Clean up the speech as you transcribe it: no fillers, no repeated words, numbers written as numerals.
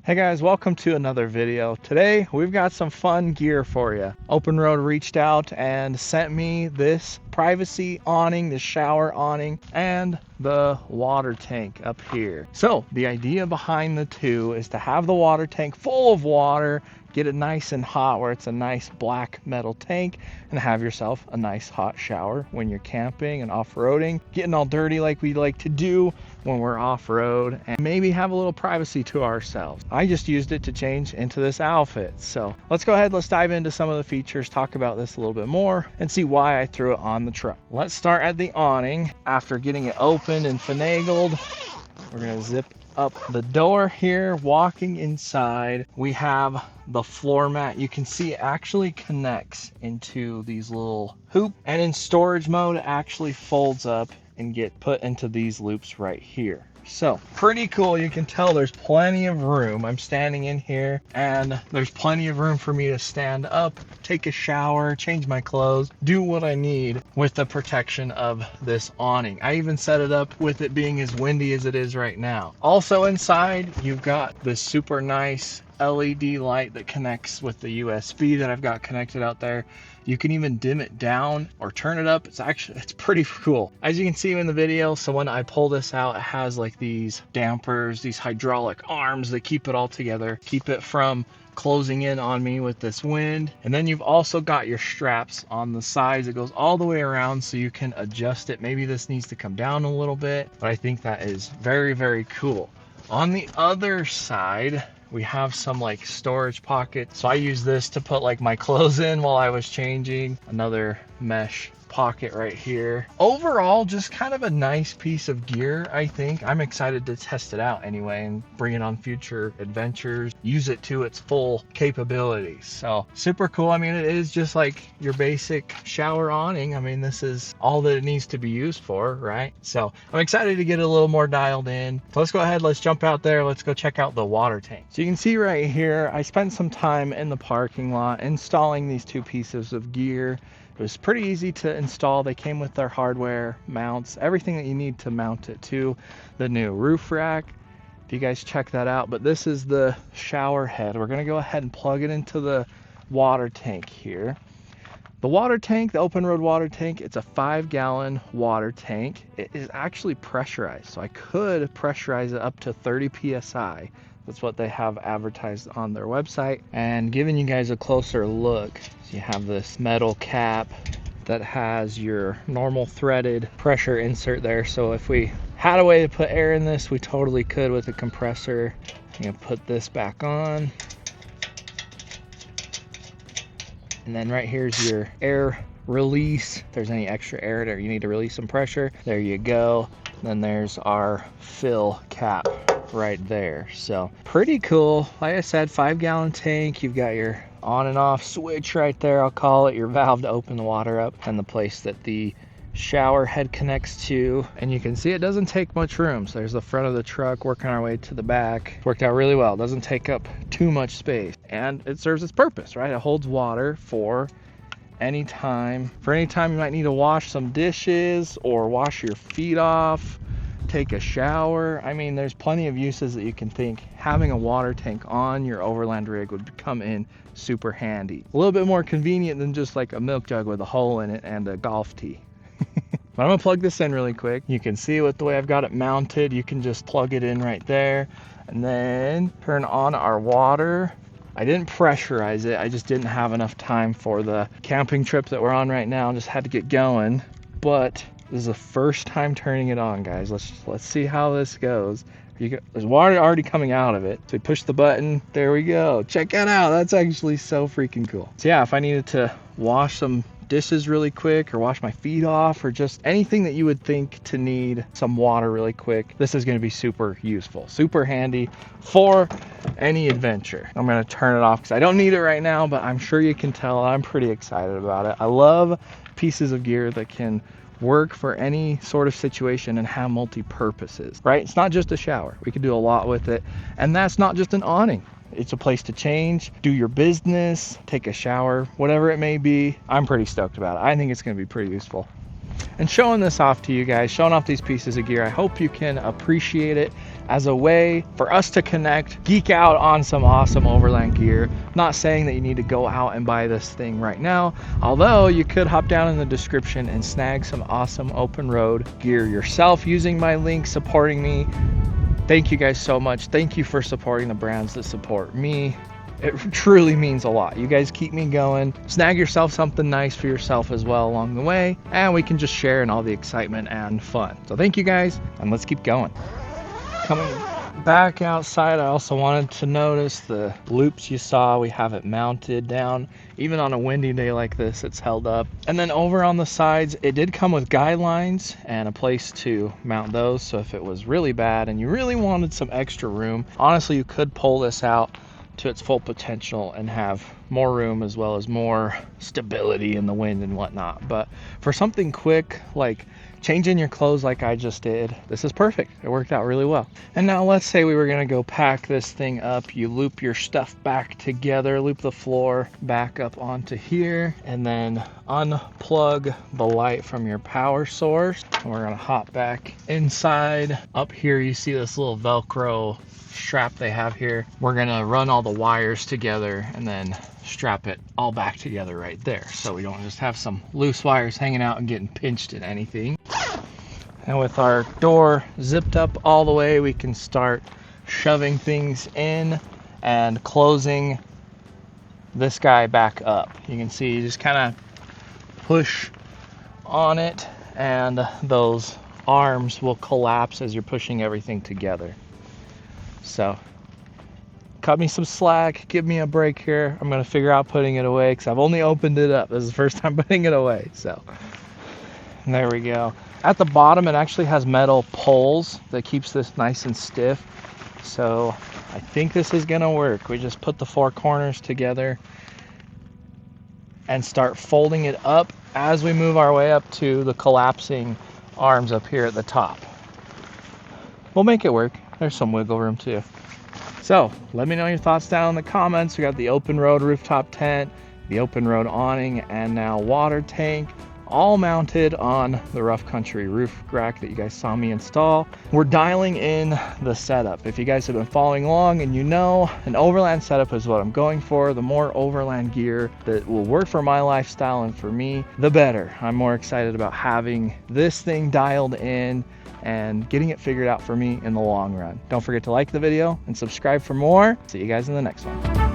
Hey guys, welcome to another video. Today we've got some fun gear for you. OPENROAD reached out and sent me this privacy awning, the shower awning, and the water tank up here. So the idea behind the two is to have the water tank full of water, get it nice and hot where it's a nice black metal tank, and have yourself a nice hot shower when you're camping and off-roading, getting all dirty like we like to do when we're off-road, and maybe have a little privacy to ourselves. I just used it to change into this outfit. So let's go ahead, let's dive into some of the features, talk about this a little bit more, and see why I threw it on the truck. Let's start at the awning. After getting it opened and finagled, we're gonna zip up the door here. Walking inside, we have the floor mat. You can see it actually connects into these little hoop, and in storage mode it actually folds up and get put into these loops right here. So pretty cool. You can tell there's plenty of room. I'm standing in here and there's plenty of room for me to stand up, take a shower, change my clothes, do what I need with the protection of this awning. I even set it up with it being as windy as it is right now. Also inside, you've got this super nice LED light that connects with the USB that I've got connected out there. You can even dim it down or turn it up. It's pretty cool. As you can see in the video, so when I pull this out, it has like these dampers, these hydraulic arms that keep it all together, keep it from closing in on me with this wind. And then you've also got your straps on the sides. It goes all the way around so you can adjust it. Maybe this needs to come down a little bit, but I think that is very, very cool. On the other side, we have some like storage pockets. So I use this to put like my clothes in while I was changing. Another mesh pocket right here. Overall, just kind of a nice piece of gear, I think. I'm excited to test it out anyway and bring it on future adventures, use it to its full capabilities. So super cool. I mean, it is just like your basic shower awning. I mean, this is all that it needs to be used for, right? So I'm excited to get it a little more dialed in. So let's go ahead, let's jump out there. Let's go check out the water tank. So you can see right here, I spent some time in the parking lot installing these two pieces of gear. It was pretty easy to install. They came with their hardware, mounts, everything that you need to mount it to. The new roof rack, if you guys check that out. But this is the shower head. We're gonna go ahead and plug it into the water tank here. The water tank, the OPENROAD water tank, it's a 5-gallon water tank. It is actually pressurized, so I could pressurize it up to 30 PSI. That's what they have advertised on their website. And giving you guys a closer look, so you have this metal cap that has your normal threaded pressure insert there. So if we had a way to put air in this, we totally could with a compressor. I'm gonna put this back on. And then right here's your air release. If there's any extra air there, you need to release some pressure. There you go. Then there's our fill cap right there. So pretty cool. Like I said, 5-gallon tank. You've got your on and off switch right there, I'll call it, your valve to open the water up, and the place that the shower head connects to. And you can see it doesn't take much room. So there's the front of the truck, working our way to the back. Worked out really well. It doesn't take up too much space, and it serves its purpose, right? It holds water for any time you might need to wash some dishes or wash your feet off, take a shower. I mean, there's plenty of uses that you can think. Having a water tank on your overland rig would come in super handy. A little bit more convenient than just like a milk jug with a hole in it and a golf tee. But I'm gonna plug this in really quick. You can see with the way I've got it mounted, you can just plug it in right there and then turn on our water. I didn't pressurize it. I just didn't have enough time for the camping trip that we're on right now. Just had to get going. But this is the first time turning it on, guys. Let's see how this goes. There's water already coming out of it. So we push the button. There we go. Check that out. That's actually so freaking cool. So yeah, if I needed to wash some dishes really quick or wash my feet off or just anything that you would think to need some water really quick, this is going to be super useful, super handy for any adventure. I'm going to turn it off because I don't need it right now, but I'm sure you can tell I'm pretty excited about it. I love pieces of gear that can work for any sort of situation and have multi-purposes, right? It's not just a shower. We could do a lot with it. And that's not just an awning. It's a place to change, do your business, take a shower, whatever it may be. I'm pretty stoked about it. I think it's going to be pretty useful. And showing this off to you guys, showing off these pieces of gear, I hope you can appreciate it as a way for us to connect, geek out on some awesome overland gear. Not saying that you need to go out and buy this thing right now, although you could hop down in the description and snag some awesome open road gear yourself using my link, supporting me. Thank you guys so much. Thank you for supporting the brands that support me. It truly means a lot. You guys keep me going. Snag yourself something nice for yourself as well along the way, and we can just share in all the excitement and fun. So thank you guys, and let's keep going. Coming back outside, I also wanted to notice the loops you saw. We have it mounted down. Even on a windy day like this, it's held up. And then over on the sides, it did come with guidelines and a place to mount those. So if it was really bad and you really wanted some extra room, honestly, you could pull this out to its full potential and have more room as well as more stability in the wind and whatnot. But for something quick, like changing your clothes like I just did, this is perfect. It worked out really well. And now let's say we were gonna go pack this thing up. You loop your stuff back together, loop the floor back up onto here, and then unplug the light from your power source. And we're gonna hop back inside. Up here you see this little Velcro strap they have here. We're gonna run all the wires together and then strap it all back together right there, so we don't just have some loose wires hanging out and getting pinched in anything. And with our door zipped up all the way, we can start shoving things in and closing this guy back up. You can see you just kind of push on it and those arms will collapse as you're pushing everything together. So cut me some slack, give me a break here. I'm gonna figure out putting it away because I've only opened it up. This is the first time putting it away. So and there we go. At the bottom it actually has metal poles that keeps this nice and stiff. So I think this is gonna work. We just put the four corners together and start folding it up as we move our way up to the collapsing arms up here at the top. We'll make it work. There's some wiggle room too. So let me know your thoughts down in the comments. We got the OPENROAD rooftop tent, the OPENROAD awning, and now water tank, all mounted on the rough country roof rack that you guys saw me install. We're dialing in the setup. If you guys have been following along and you know, an overland setup is what I'm going for. The more overland gear that will work for my lifestyle and for me, the better. I'm more excited about having this thing dialed in and getting it figured out for me in the long run. Don't forget to like the video and subscribe for more. See you guys in the next one.